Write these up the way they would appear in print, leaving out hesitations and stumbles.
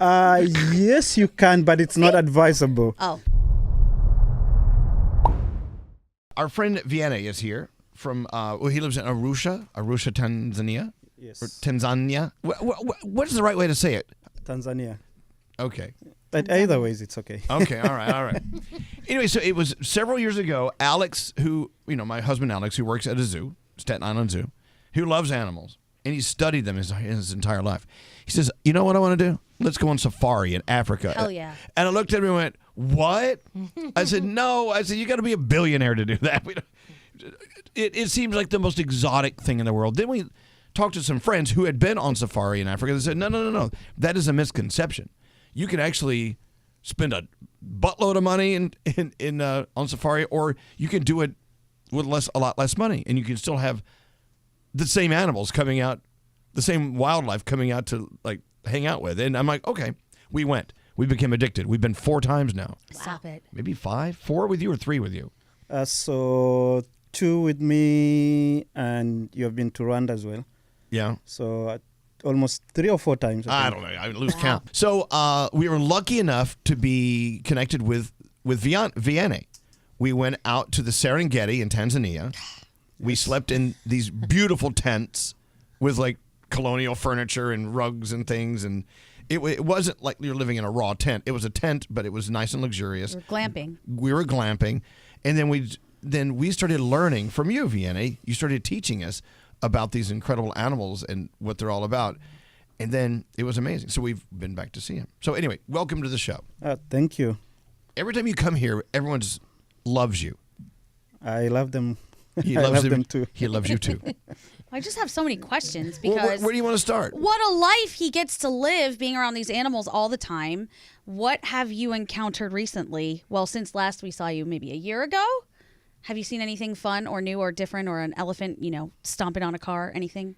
Yes, you can, but it's not advisable. Oh. Our friend Vianney is here from, he lives in Arusha, Tanzania. Yes. Or Tanzania. What is the right way to say it? Tanzania. Okay. But either ways, it's okay. Okay, all right. Anyway, so it was several years ago, Alex, who, my husband Alex, who works at a zoo, Staten Island Zoo, who loves animals, and he's studied them his entire life. He says, you know what I want to do? Let's go on safari in Africa. Hell yeah. And I looked at him and went, what? I said, no. I said, you got to be a billionaire to do that. It seems like the most exotic thing in the world. Then we talked to some friends who had been on safari in Africa. They said, no. That is a misconception. You can actually spend a buttload of money on safari, or you can do it with a lot less money, and you can still have the same animals coming out, the same wildlife coming out to hang out with. And I'm like, okay, we went. We became addicted. We've been 4 times now. Stop it. Maybe 5, 4 with you or 3 with you. So 2 with me, and you have been to Rwanda as well. Yeah. So almost 3 or 4 times. I don't know. I lose count. So we were lucky enough to be connected with Vianney. We went out to the Serengeti in Tanzania. We slept in these beautiful tents with colonial furniture and rugs and things, and it wasn't like you're living in a raw tent. It was a tent, but it was nice and luxurious. We were glamping, and then we started learning from you, Vianney. You started teaching us about these incredible animals and what they're all about, and then it was amazing. So we've been back to see him. So anyway, welcome to the show. Thank you. Every time you come here, everyone loves you. I love them. He I loves love them too. He loves you too. I just have so many questions because where do you want to start? What a life he gets to live being around these animals all the time. What have you encountered recently? Well, since last we saw you maybe a year ago, have you seen anything fun or new or different, or an elephant, stomping on a car, anything?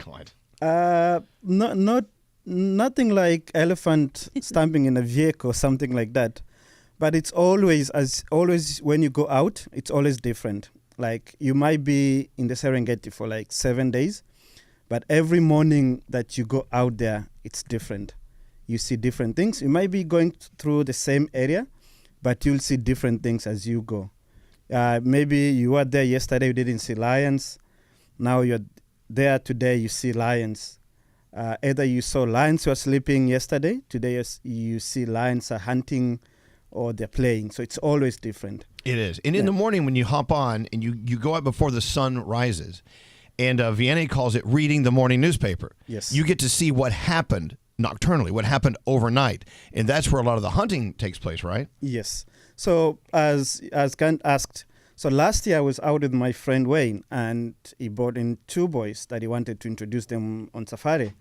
God. Nothing like elephant stamping in a vehicle, something like that. But it's always when you go out, it's always different. Like you might be in the Serengeti for 7 days, but every morning that you go out there, it's different. You see different things. You might be going through the same area, but you'll see different things as you go. Maybe you were there yesterday, you didn't see lions. Now you're there today, you see lions. Either you saw lions who are sleeping yesterday, today you see lions are hunting or they're playing. So it's always different. It is. And in the morning when you hop on and you go out before the sun rises, and Vianney calls it reading the morning newspaper. Yes. You get to see what happened nocturnally, what happened overnight. And that's where a lot of the hunting takes place, right? Yes. So as Gant asked, so last year I was out with my friend Wayne, and he brought in 2 boys that he wanted to introduce them on safari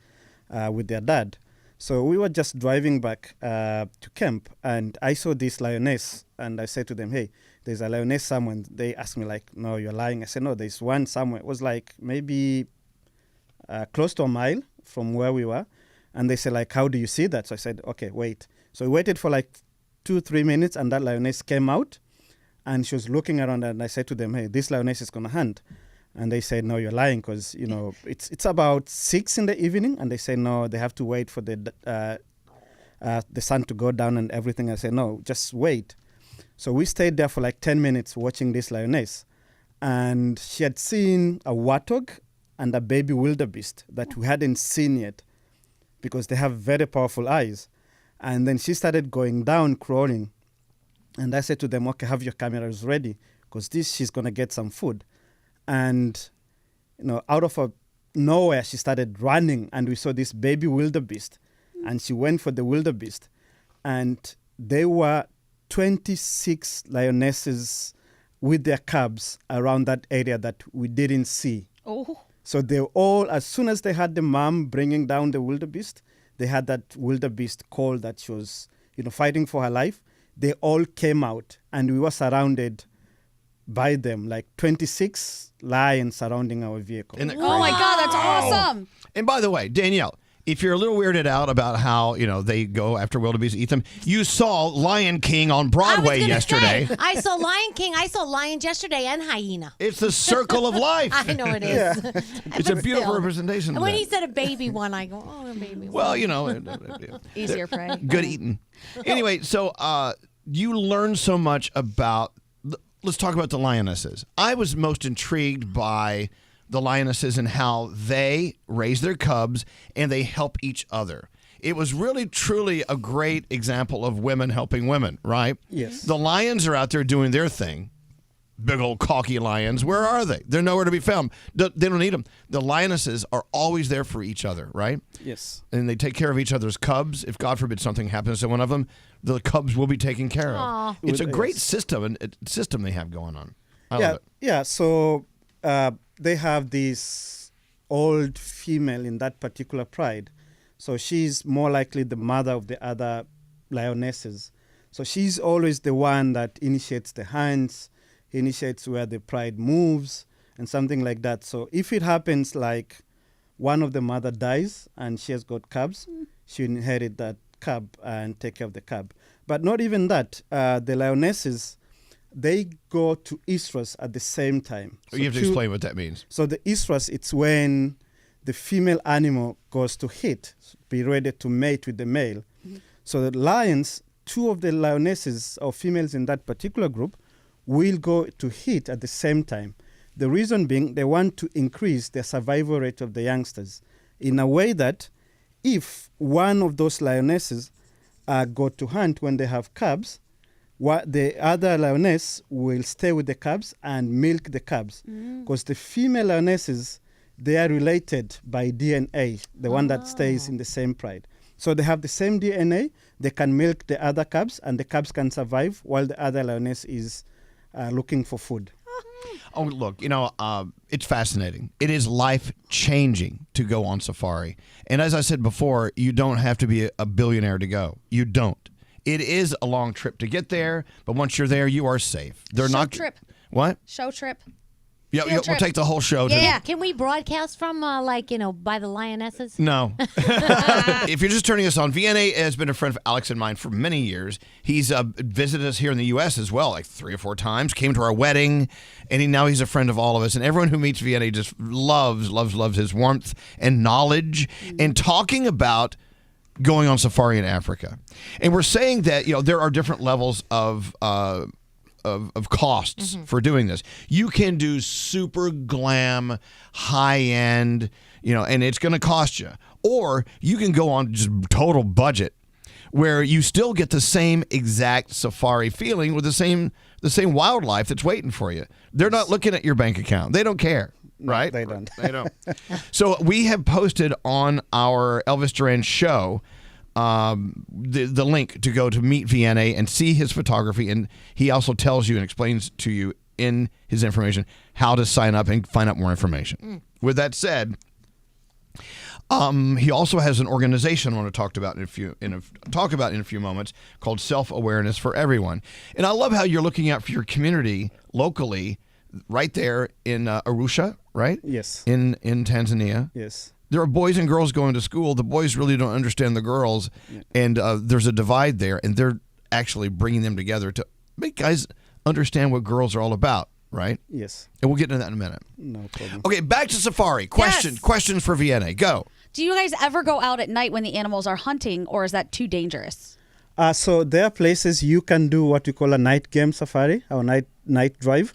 with their dad. So we were just driving back to camp, and I saw this lioness, and I said to them, hey, there's a lioness somewhere. They asked me no, you're lying. I said, no, there's one somewhere. It was maybe close to a mile from where we were. And they said, how do you see that? So I said, okay, wait. So we waited for 2-3 minutes, and that lioness came out, and she was looking around, and I said to them, hey, this lioness is going to hunt. And they said, no, you're lying, because, it's about 6 in the evening. And they say, no, they have to wait for the sun to go down and everything. I said, no, just wait. So we stayed there for 10 minutes watching this lioness. And she had seen a warthog and a baby wildebeest that we hadn't seen yet, because they have very powerful eyes. And then she started going down, crawling. And I said to them, okay, have your cameras ready, because she's going to get some food. And, out of nowhere, she started running, and we saw this baby wildebeest. And she went for the wildebeest. And there were 26 lionesses with their cubs around that area that we didn't see. Oh. So they all, as soon as they had the mom bringing down the wildebeest, they had that wildebeest call that she was, fighting for her life. They all came out, and we were surrounded by them, 26 lions surrounding our vehicle. Isn't that Oh my God, that's awesome. And by the way, Danielle, If you're a little weirded out about how, they go after wildebeest, eat them, you saw Lion King on Broadway yesterday. I saw Lion King. I saw lions yesterday and hyena. It's the circle of life. I know it is. It's a beautiful representation of when that. he said a baby one, I go, oh, a baby one. Well, Easier prey. good eating. Anyway, so you learn so much about, let's talk about the lionesses. I was most intrigued by the lionesses and how they raise their cubs and they help each other. It was really, truly a great example of women helping women, right? Yes. The lions are out there doing their thing. Big old cocky lions. Where are they? They're nowhere to be found. They don't need them. The lionesses are always there for each other, right? Yes. And they take care of each other's cubs. If, God forbid, something happens to one of them, the cubs will be taken care of. Aw. It's a great Yes. system they have going on. I love it. Yeah. So they have this old female in that particular pride. So she's more likely the mother of the other lionesses. So she's always the one that initiates the hunts, initiates where the pride moves, and something like that. So if it happens like one of the mother dies and she has got cubs, she will inherit that cub and take care of the cub. But not even that. The lionesses, they go to estrus at the same time. You have to explain what that means. So the estrus, it's when the female animal goes to hit, be ready to mate with the male. So the lions, two of the lionesses or females in that particular group will go to hit at the same time. The reason being they want to increase the survival rate of the youngsters in a way that if one of those lionesses go to hunt when they have cubs, the other lioness will stay with the cubs and milk the cubs. Because the female lionesses, they are related by DNA, the one that stays in the same pride. So they have the same DNA, they can milk the other cubs, and the cubs can survive while the other lioness is looking for food. Oh, look, it's fascinating. It is life-changing to go on safari. And as I said before, you don't have to be a billionaire to go. You don't. It is a long trip to get there, but once you're there, you are safe. They're Show not trip. What? Show trip. Yeah, Field we'll trip. take the whole show. Yeah. Can we broadcast from, by the lionesses? No. If you're just turning us on, VNA has been a friend of Alex and mine for many years. He's visited us here in the U.S. as well, like 3 or 4 times, came to our wedding, and now he's a friend of all of us. And everyone who meets VNA just loves his warmth and knowledge and talking about going on safari in Africa. And we're saying that, there are different levels of costs for doing this. You can do super glam, high end, and it's going to cost you. Or you can go on just total budget where you still get the same exact safari feeling with the same wildlife that's waiting for you. They're not looking at your bank account. They don't care. Right? They don't. They don't. So we have posted on our Elvis Duran show the link to go to meet VNA and see his photography, and he also tells you and explains to you in his information how to sign up and find out more information. With that said, he also has an organization I want to talk about in a few moments called Self-Awareness for Everyone. And I love how you're looking out for your community locally, right there in Arusha, right? Yes. In Tanzania. Yes. There are boys and girls going to school. The boys really don't understand the girls, and there's a divide there, and they're actually bringing them together to make guys understand what girls are all about, right? Yes. And we'll get into that in a minute. No problem. Okay, back to safari. Questions for VNA. Go. Do you guys ever go out at night when the animals are hunting, or is that too dangerous? So there are places you can do what we call a night game safari or night drive.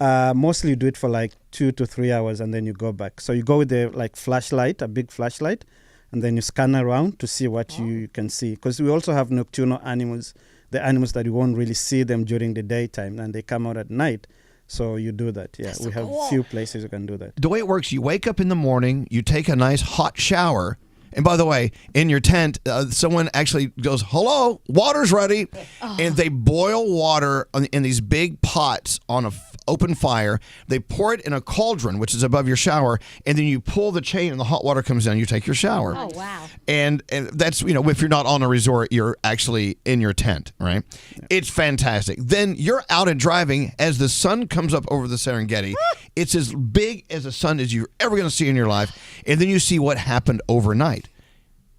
Mostly you do it for like 2 to 3 hours and then you go back. So you go with a flashlight, a big flashlight, and then you scan around to see what you can see. Because we also have nocturnal animals, the animals that you won't really see them during the daytime, and they come out at night. So you do that. Yeah, we have few places you can do that. The way it works, you wake up in the morning, you take a nice hot shower. And by the way, in your tent, someone actually goes, "Hello, water's ready." And they boil water in these big pots on an open fire. They pour it in a cauldron, which is above your shower. And then you pull the chain and the hot water comes down. You take your shower. Oh, wow. And that's, if you're not on a resort, you're actually in your tent, right? Yeah. It's fantastic. Then you're out and driving as the sun comes up over the Serengeti. It's as big as a sun as you're ever going to see in your life. And then you see what happened overnight.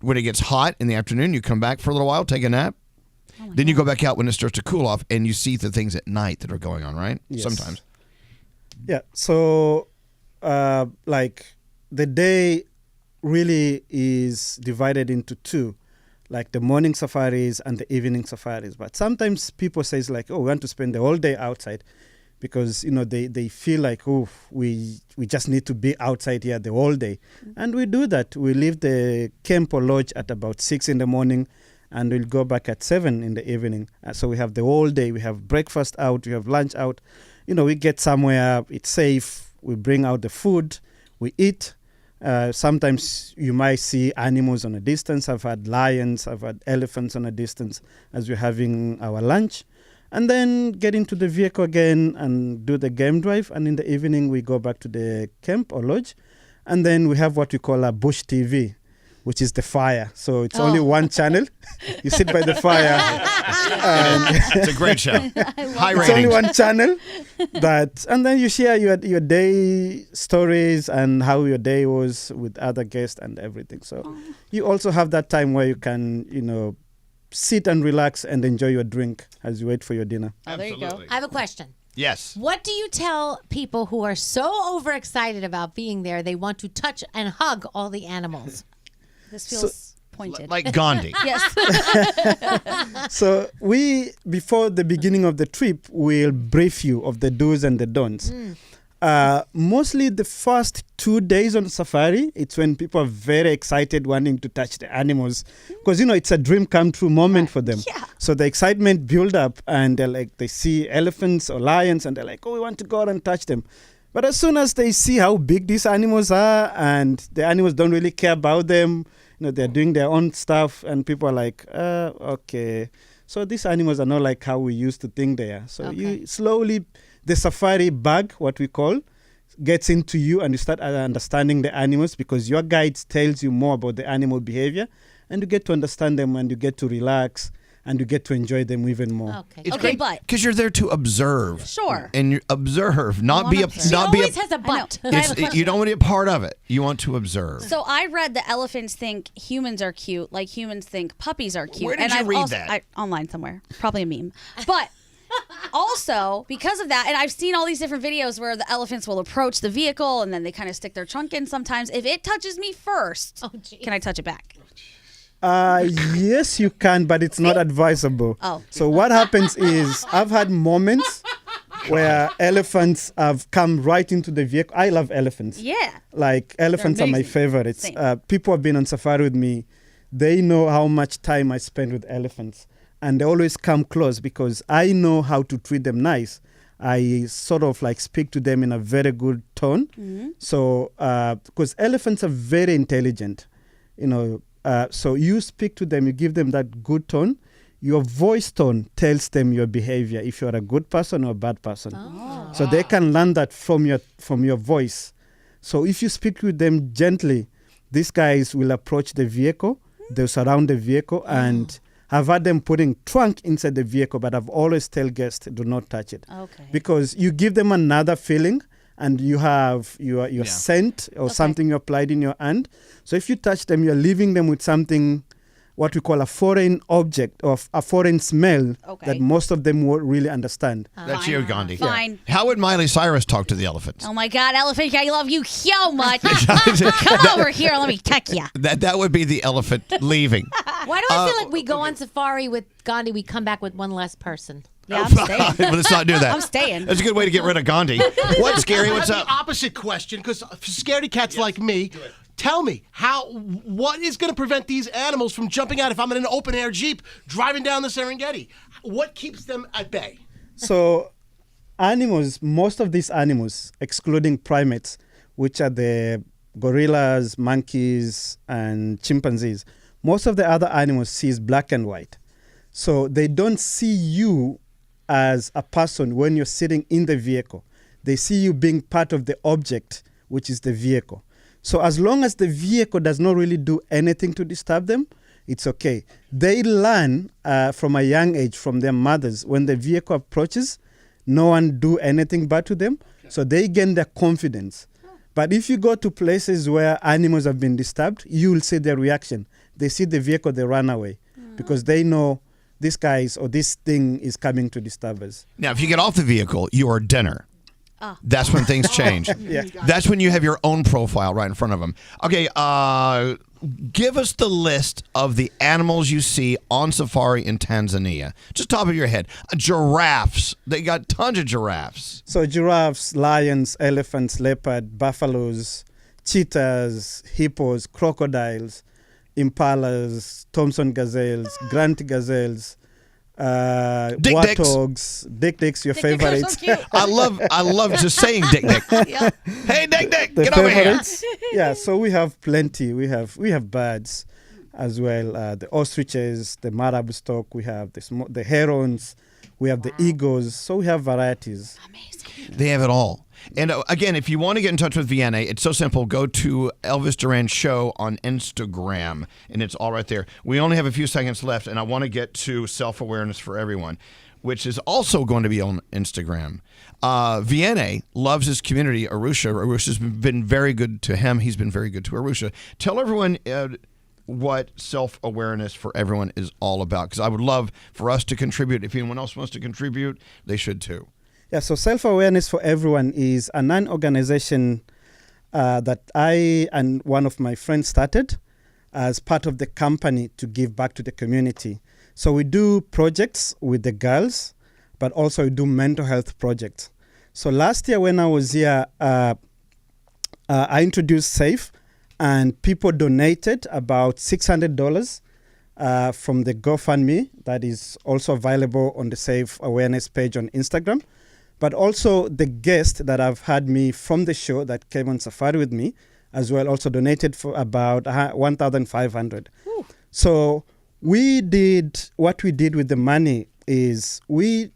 when it gets hot in the afternoon, you come back for a little while, take a nap. Then you go back out when it starts to cool off, and you see the things at night that are going on, right? Yes. Sometimes. Yeah. So, like, the day really is divided into two, like the morning safaris and the evening safaris. But sometimes people say, like, oh, we want to spend the whole day outside because, they feel like, oh, we just need to be outside here the whole day. And we do that. We leave the camp or lodge at about 6 in the morning, and we'll go back at 7 in the evening. So we have the whole day. We have breakfast out. We have lunch out. We get somewhere. It's safe. We bring out the food. We eat. Sometimes you might see animals on a distance. I've had lions. I've had elephants on a distance as we're having our lunch. And then get into the vehicle again and do the game drive. And in the evening, we go back to the camp or lodge. And then we have what we call a bush TV, which is the fire. So it's only one channel. You sit by the fire. It's a great show. High It's ratings. only one channel. And then you share your day stories and how your day was with other guests and everything. So you also have that time where you can, sit and relax and enjoy your drink as you wait for your dinner. Oh, there you go. I have a question. Yes. What do you tell people who are so overexcited about being there they want to touch and hug all the animals? This feels pointed. Like Gandhi. Yes. So before the beginning of the trip, we'll brief you of the do's and the don'ts. Mostly the first 2 days on safari, it's when people are very excited wanting to touch the animals because, it's a dream come true moment for them. Yeah. So the excitement build up and they're like, they see elephants or lions and they're like, oh, we want to go out and touch them. But as soon as they see how big these animals are and the animals don't really care about them, they're doing their own stuff and people are like, okay. So these animals are not like how we used to think they are. So you slowly, the safari bug, what we call, gets into you and you start understanding the animals because your guide tells you more about the animal behavior and you get to understand them and you get to relax and you get to enjoy them even more. Okay. It's Okay, great but- because you're there to observe. Sure. And you observe, not be a, observe. not be a. Always has a butt. You don't want to be a part of it. You want to observe. So I read that elephants think humans are cute, like humans think puppies are cute. Where did and you I've read also, that? Online somewhere, probably a meme. But also because of that, and I've seen all these different videos where the elephants will approach the vehicle and then they kind of stick their trunk in. Sometimes, if it touches me first, can I touch it back? Yes, you can, but it's not advisable. Oh. So what happens is I've had moments where elephants have come right into the vehicle. I love elephants. Yeah. Like elephants are my amazing. favorites. Same. People have been on safari with me. They know how much time I spend with elephants. And they always come close because I know how to treat them nice. I sort of like speak to them in a very good tone. Mm-hmm. So, because elephants are very intelligent, so you speak to them, you give them that good tone. Your voice tone tells them your behavior, if you're a good person or a bad person. So they can learn that from your voice. So if you speak with them gently, these guys will approach the vehicle, they'll surround the vehicle, and I've had them putting trunk inside the vehicle, but I've always tell guests, do not touch it. Okay. Because you give them another feeling, and you have your scent or something you applied in your hand. So if you touch them, you're leaving them with something, what we call a foreign object or a foreign smell that most of them won't really understand. That's you, Gandhi. Fine. How would Miley Cyrus talk to the elephants? Oh my God, elephant, I love you so much. Come over here, let me tuck ya. That would be the elephant leaving. Why do I feel like we go on safari with Gandhi, we come back with one less person? Yeah, I'm staying. Well, let's not do that. I'm staying. That's a good way to get rid of Gandhi. What's scary? What's I have up? the opposite question, because scaredy cats like me, tell me, what is going to prevent these animals from jumping out if I'm in an open-air Jeep driving down the Serengeti? What keeps them at bay? So animals, most of these animals, excluding primates, which are the gorillas, monkeys, and chimpanzees, most of the other animals see black and white. So they don't see you as a person when you're sitting in the vehicle. They see you being part of the object, which is the vehicle. So as long as the vehicle does not really do anything to disturb them, it's okay. They learn from a young age from their mothers, when the vehicle approaches, no one do anything bad to them. So they gain their confidence. But if you go to places where animals have been disturbed, you will see their reaction. they see the vehicle, they run away because they know this guys or this thing is coming to disturb us. Now, if you get off the vehicle, you are dinner. That's when things change. Yeah. That's when you have your own profile right in front of them. Okay, give us the list of the animals you see on safari in Tanzania. Just top of your head. Giraffes. They got tons of giraffes. So giraffes, lions, elephants, leopard, buffaloes, cheetahs, hippos, crocodiles, impalas, Thompson gazelles, Grant gazelles, warthogs, Dick-Dicks, your favorite. So cute. I love just saying Dick Dick. Yeah. Hey, Dick Dick, The get over here. favorites. Yeah, so we have plenty. We have birds as well. The ostriches, the marabou stork. We have the herons. We have the eagles. So we have varieties. Amazing. They have it all. And again, if you want to get in touch with Vienna, it's so simple. Go to Elvis Duran Show on Instagram, and it's all right there. We only have a few seconds left, and I want to get to self-awareness for everyone, which is also going to be on Instagram. Vienna loves his community, Arusha. Arusha's been very good to him. He's been very good to Arusha. Tell everyone what self-awareness for everyone is all about, because I would love for us to contribute. If anyone else wants to contribute, they should too. Yeah, so Self-Awareness for Everyone is a non-organization that I and one of my friends started as part of the company to give back to the community. So we do projects with the girls, but also we do mental health projects. So last year when I was here, I introduced SAFE, and people donated about $600 from the GoFundMe that is also available on the SAFE Awareness page on Instagram. But also the guest that have had me from the show that came on safari with me as well also donated for about $1,500. So what we did with the money is we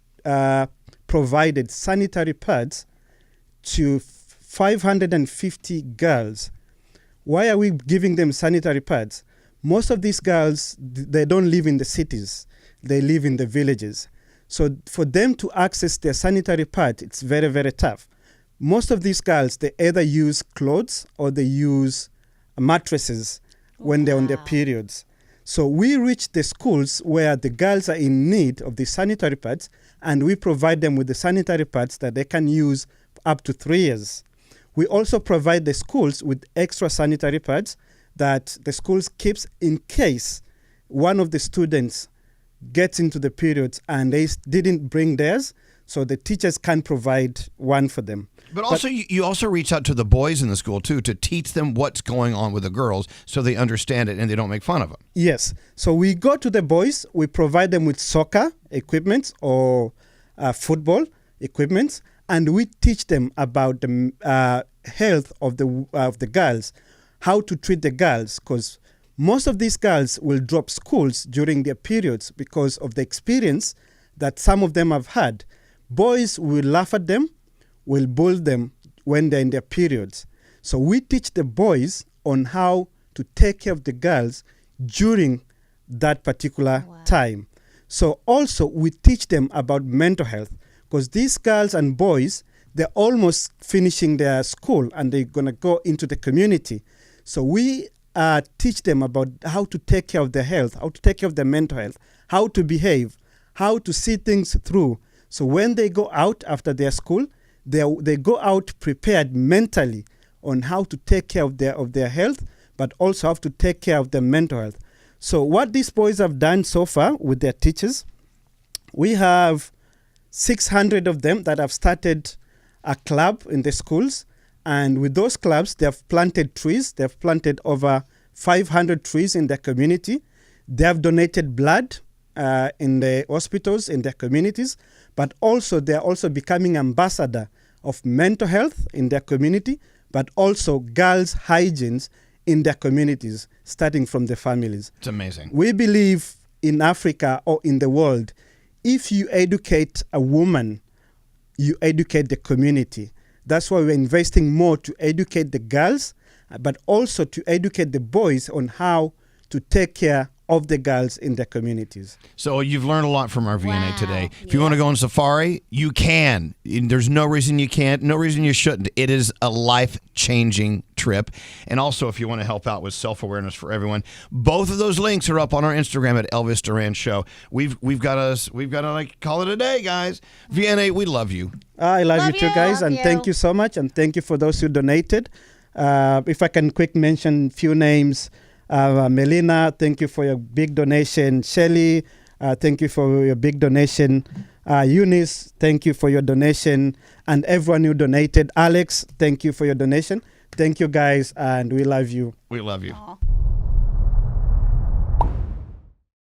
provided sanitary pads to 550 girls. Why are we giving them sanitary pads? Most of these girls, they don't live in the cities. They live in the villages. So for them to access their sanitary pad, it's very, very tough. Most of these girls, they either use clothes or they use mattresses when they're on their periods. So we reach the schools where the girls are in need of the sanitary pads, and we provide them with the sanitary pads that they can use up to 3 years. We also provide the schools with extra sanitary pads that the schools keeps in case one of the students gets into the periods and they didn't bring theirs, so the teachers can provide one for them. But also, you also reach out to the boys in the school, too, to teach them what's going on with the girls so they understand it and they don't make fun of them. Yes. So we go to the boys, we provide them with soccer equipment or football equipment, and we teach them about the health of the girls, how to treat the girls, because most of these girls will drop schools during their periods because of the experience that some of them have had. Boys will laugh at them, will bully them when they're in their periods. So we teach the boys on how to take care of the girls during that particular time. So also we teach them about mental health, because these girls and boys, they're almost finishing their school and they're going to go into the community. So we teach them about how to take care of their health, how to take care of their mental health, how to behave, how to see things through. So when they go out after their school, they go out prepared mentally on how to take care of their health, but also how to take care of their mental health. So what these boys have done so far with their teachers, we have 600 of them that have started a club in the schools. And with those clubs, they have planted trees. They have planted over 500 trees in their community. They have donated blood in the hospitals, in their communities. But also, they are also becoming ambassador of mental health in their community, but also girls' hygiene in their communities, starting from the families. It's amazing. We believe in Africa or in the world, if you educate a woman, you educate the community. That's why we're investing more to educate the girls, but also to educate the boys on how to take care of the girls in their communities. So you've learned a lot from our VNA Wow. today. If you want to go on safari, you can. There's no reason you can't, no reason you shouldn't. It is a life-changing trip. And also, if you want to help out with self-awareness for everyone, both of those links are up on our Instagram at Elvis Duran Show. We've got to like call it a day, guys. VNA, we love you. I love you too, guys, Love and you. thank you so much, and thank you for those who donated. If I can quick mention a few names. Melina, thank you for your big donation. Shelly, thank you for your big donation. Eunice, thank you for your donation. And everyone who donated. Alex, thank you for your donation. Thank you, guys, and we love you. We love you. Aw.